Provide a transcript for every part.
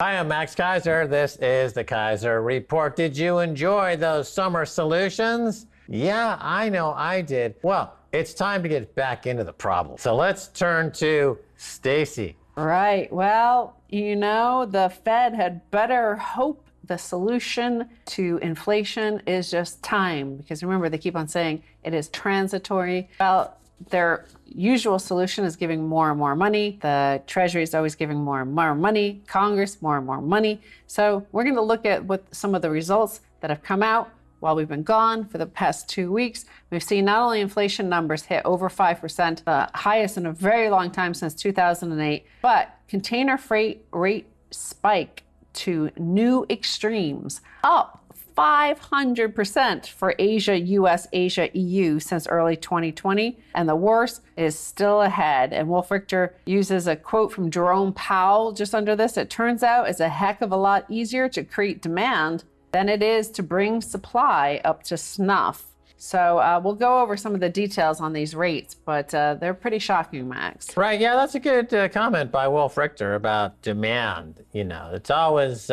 Hi, I'm Max Keiser. This is the Keiser Report. Did you enjoy those summer solutions? Yeah, I know I did. Well, it's time to get back into the problem. So let's turn to Stacy. Right. Well, the Fed had better hope the solution to inflation is just time. Because remember, they keep on saying it is transitory. Well, their usual solution is giving more and more money. The Treasury is always giving more and more money. Congress, more and more money. So we're going to look at what some of the results that have come out while we've been gone for the past 2 weeks. We've seen not only inflation numbers hit over 5%, the highest in a very long time since 2008, but container freight rate spike to new extremes, up 500% for Asia, US, Asia, EU since early 2020. And the worst is still ahead. And Wolf Richter uses a quote from Jerome Powell just under this. It turns out it's a heck of a lot easier to create demand than it is to bring supply up to snuff. So we'll go over some of the details on these rates, but they're pretty shocking, Max. Right, yeah, that's a good comment by Wolf Richter about demand. It's always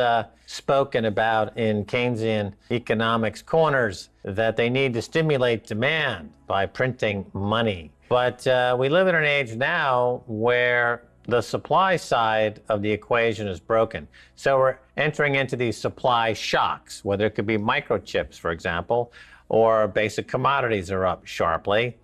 spoken about in Keynesian economics corners that they need to stimulate demand by printing money. But we live in an age now where the supply side of the equation is broken. So we're entering into these supply shocks, whether it could be microchips, for example, or basic commodities are up sharply.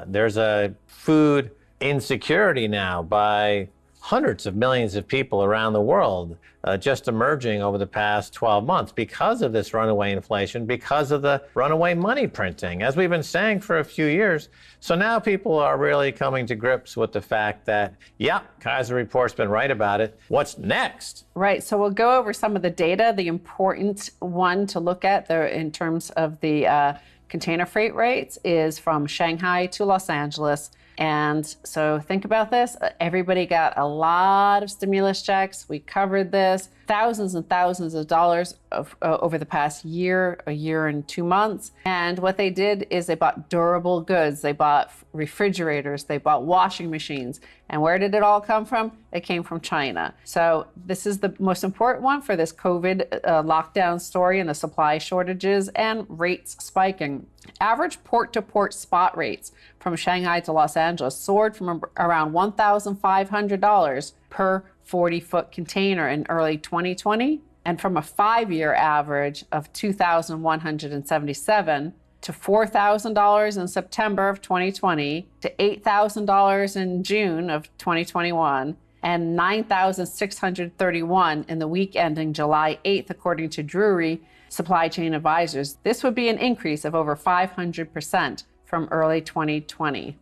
There's a food insecurity now by hundreds of millions of people around the world just emerging over the past 12 months because of this runaway inflation, because of the runaway money printing, as we've been saying for a few years. So now people are really coming to grips with the fact that, yeah, Keiser Report's been right about it. What's next? Right. So we'll go over some of the data. The important one to look at there in terms of the container freight rates is from Shanghai to Los Angeles. And so think about this. Everybody got a lot of stimulus checks. We covered this. Thousands and thousands of dollars over the past year, a year and 2 months. And what they did is they bought durable goods. They bought refrigerators. They bought washing machines. And where did it all come from? It came from China. So this is the most important one for this COVID lockdown story and the supply shortages and rates spiking. Average port-to-port spot rates from Shanghai to Los Angeles soared from around $1,500 per 40-foot container in early 2020, and from a 5-year average of $2,177 to $4,000 in September of 2020, to $8,000 in June of 2021, and $9,631 in the week ending July 8th, according to Drury Supply Chain Advisors. This would be an increase of over 500% from early 2020.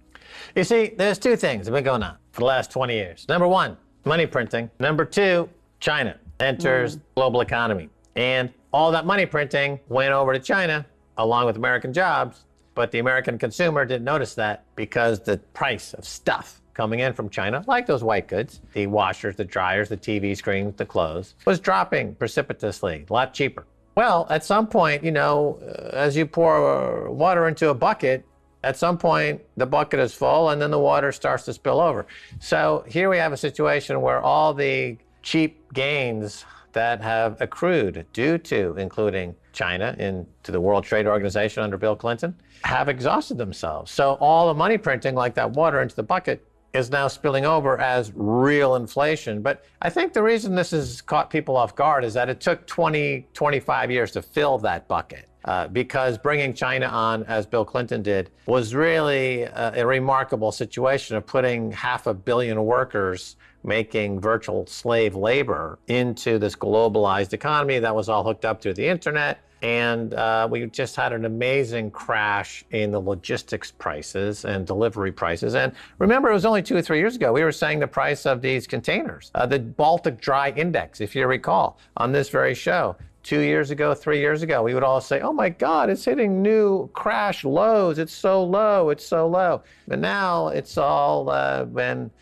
You see, there's two things that have been going on for the last 20 years. Number one, money printing. Number two, China enters global economy. And all that money printing went over to China along with American jobs, but the American consumer didn't notice that because the price of stuff coming in from China, like those white goods, the washers, the dryers, the TV screens, the clothes, was dropping precipitously, a lot cheaper. Well, at some point, as you pour water into a bucket, at some point the bucket is full and then the water starts to spill over. So here we have a situation where all the cheap gains that have accrued due to including China into the World Trade Organization under Bill Clinton have exhausted themselves. So all the money printing, like that water into the bucket, is now spilling over as real inflation. But I think the reason this has caught people off guard is that it took 25 years to fill that bucket. Because bringing China on, as Bill Clinton did, was really a remarkable situation of putting 500 million workers making virtual slave labor into this globalized economy that was all hooked up through the internet. And we just had an amazing crash in the logistics prices and delivery prices. And remember, it was only 2 or 3 years ago, we were saying the price of these containers, the Baltic Dry Index, if you recall, on this very show. 2 years ago, 3 years ago, we would all say, oh my God, it's hitting new crash lows. It's so low, it's so low. But now it's all been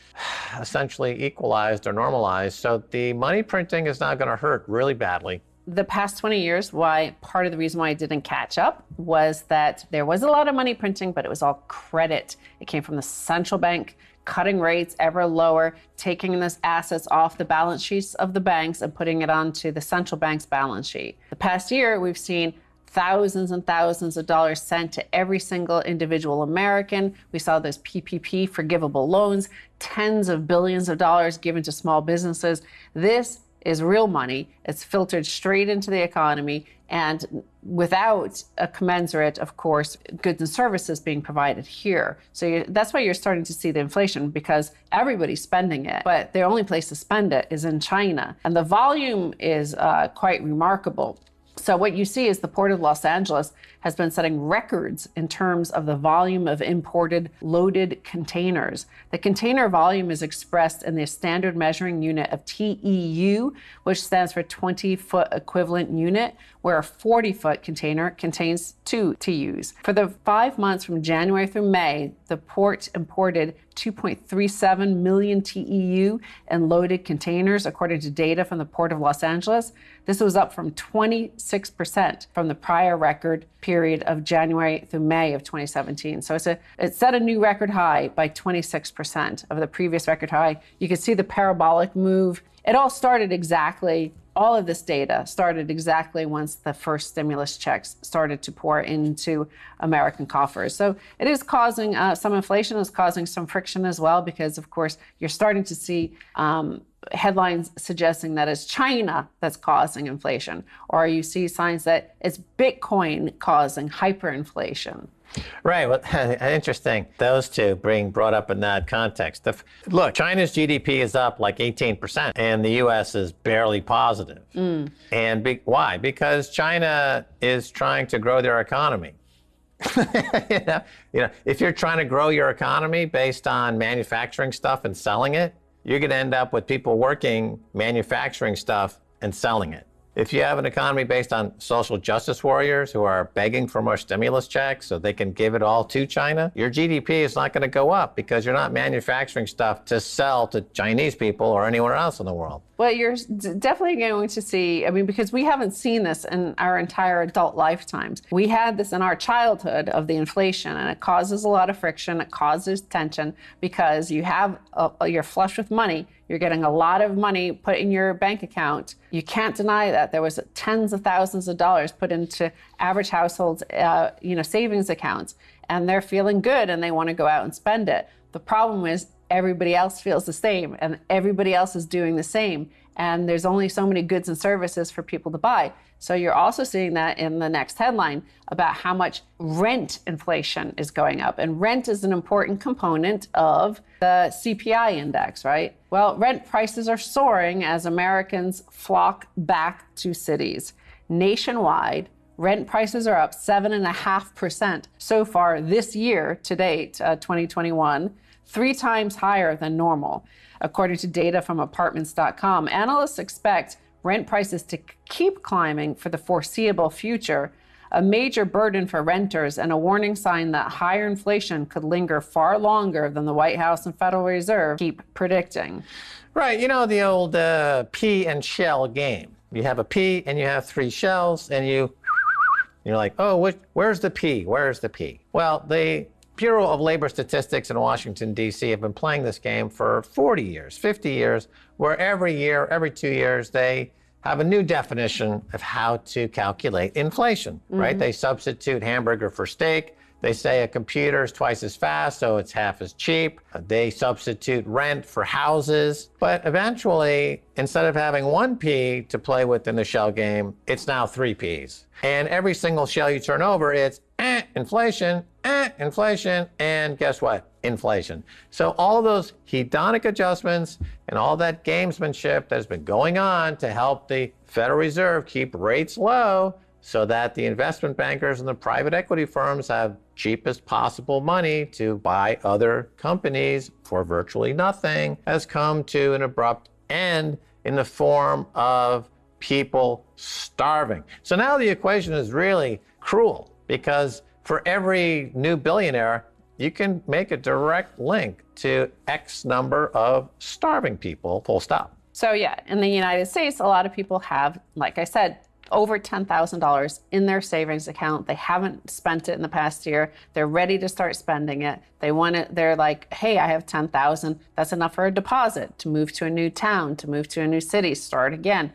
essentially equalized or normalized. So the money printing is now going to hurt really badly. The past 20 years, part of the reason why I didn't catch up was that there was a lot of money printing, but it was all credit. It came from the central bank cutting rates ever lower, taking these assets off the balance sheets of the banks and putting it onto the central bank's balance sheet. The past year, we've seen thousands and thousands of dollars sent to every single individual American. We saw those PPP forgivable loans, tens of billions of dollars given to small businesses. This is real money. It's filtered straight into the economy, and without a commensurate, of course, goods and services being provided here. So that's why you're starting to see the inflation, because everybody's spending it, but the only place to spend it is in China. And the volume is quite remarkable. So what you see is the Port of Los Angeles has been setting records in terms of the volume of imported loaded containers. The container volume is expressed in the standard measuring unit of TEU, which stands for 20-foot equivalent unit, where a 40-foot container contains 2 TEUs. For the 5 months from January through May, the port imported 2.37 million TEU in loaded containers, according to data from the Port of Los Angeles. This was up from 26% from the prior record period of January through May of 2017. So it set a new record high by 26% of the previous record high. You can see the parabolic move. It all started exactly, all of this data started exactly once the first stimulus checks started to pour into American coffers. So it is causing some inflation, is causing some friction as well, because of course you're starting to see headlines suggesting that it's China that's causing inflation, or you see signs that it's Bitcoin causing hyperinflation. Right. Well, interesting. Those two brought up in that context. Look, China's GDP is up like 18%, and the U.S. is barely positive. And why? Because China is trying to grow their economy. If you're trying to grow your economy based on manufacturing stuff and selling it, you're going to end up with people working, manufacturing stuff, and selling it. If you have an economy based on social justice warriors who are begging for more stimulus checks so they can give it all to China, your GDP is not going to go up because you're not manufacturing stuff to sell to Chinese people or anywhere else in the world. Well, you're definitely going to see, because we haven't seen this in our entire adult lifetimes. We had this in our childhood of the inflation, and it causes a lot of friction. It causes tension because you're flush with money. You're getting a lot of money put in your bank account. You can't deny that there was tens of thousands of dollars put into average households, savings accounts, and they're feeling good and they want to go out and spend it. The problem is everybody else feels the same, and everybody else is doing the same. And there's only so many goods and services for people to buy. So you're also seeing that in the next headline about how much rent inflation is going up. And rent is an important component of the CPI index, right? Well, rent prices are soaring as Americans flock back to cities. Nationwide, rent prices are up 7.5% so far this year to date, 2021. 3 times higher than normal. According to data from apartments.com, analysts expect rent prices to keep climbing for the foreseeable future, a major burden for renters and a warning sign that higher inflation could linger far longer than the White House and Federal Reserve keep predicting. Right, the old pea and shell game. You have a pea and you have 3 shells, and you're like, oh, where's the pea? Where's the pea? Well, the Bureau of Labor Statistics in Washington, D.C. have been playing this game for 40 years, 50 years, where every year, every 2 years, they have a new definition of how to calculate inflation, right? They substitute hamburger for steak. They say a computer is twice as fast, so it's half as cheap. They substitute rent for houses. But eventually, instead of having 1 pea to play with in the shell game, it's now 3 peas. And every single shell you turn over, it's inflation, inflation, and guess what? Inflation. So all of those hedonic adjustments and all that gamesmanship that's been going on to help the Federal Reserve keep rates low so that the investment bankers and the private equity firms have cheapest possible money to buy other companies for virtually nothing has come to an abrupt end in the form of people starving. So now the equation is really cruel, because for every new billionaire, you can make a direct link to X number of starving people, full stop. So yeah, in the United States, a lot of people have, like I said, over $10,000 in their savings account. They haven't spent it in the past year. They're ready to start spending it. They want it. They're like, hey, I have 10,000. That's enough for a deposit to move to a new town, to move to a new city, start again.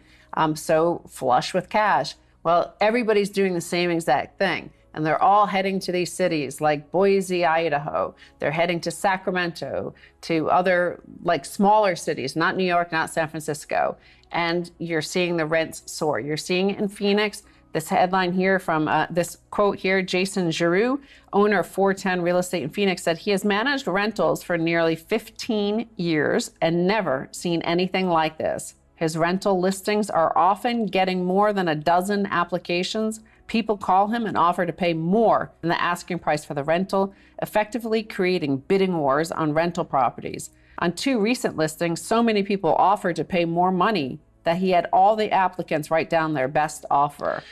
So flush with cash. Well, everybody's doing the same exact thing. And they're all heading to these cities like Boise, Idaho. They're heading to Sacramento, to other like smaller cities, not New York, not San Francisco. And you're seeing the rents soar. You're seeing it in Phoenix. This headline here from this quote here, Jason Giroux, owner of 410 Real Estate in Phoenix, said he has managed rentals for nearly 15 years and never seen anything like this. His rental listings are often getting more than a dozen applications. People call him and offer to pay more than the asking price for the rental, effectively creating bidding wars on rental properties. On 2 recent listings, so many people offered to pay more money that he had all the applicants write down their best offer.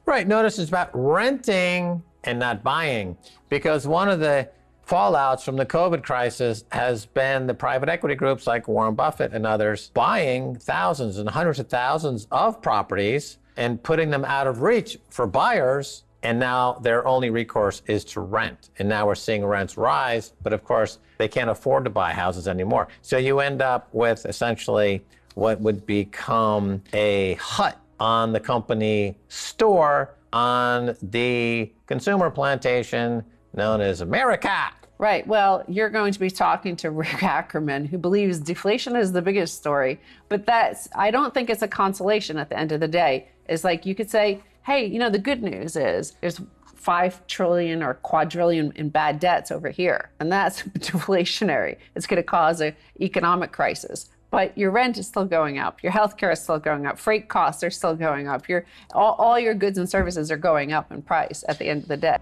Right. Notice it's about renting and not buying, because one of the fallouts from the COVID crisis has been the private equity groups like Warren Buffett and others buying thousands and hundreds of thousands of properties and putting them out of reach for buyers. And now their only recourse is to rent. And now we're seeing rents rise, but of course they can't afford to buy houses anymore. So you end up with essentially what would become a hut on the company store on the consumer plantation known as America. Right. Well, you're going to be talking to Rick Ackerman, who believes deflation is the biggest story. But I don't think it's a consolation at the end of the day. It's like you could say, hey, the good news is there's 5 trillion or quadrillion in bad debts over here. And that's deflationary. It's going to cause an economic crisis. But your rent is still going up. Your healthcare is still going up. Freight costs are still going up. All your goods and services are going up in price at the end of the day.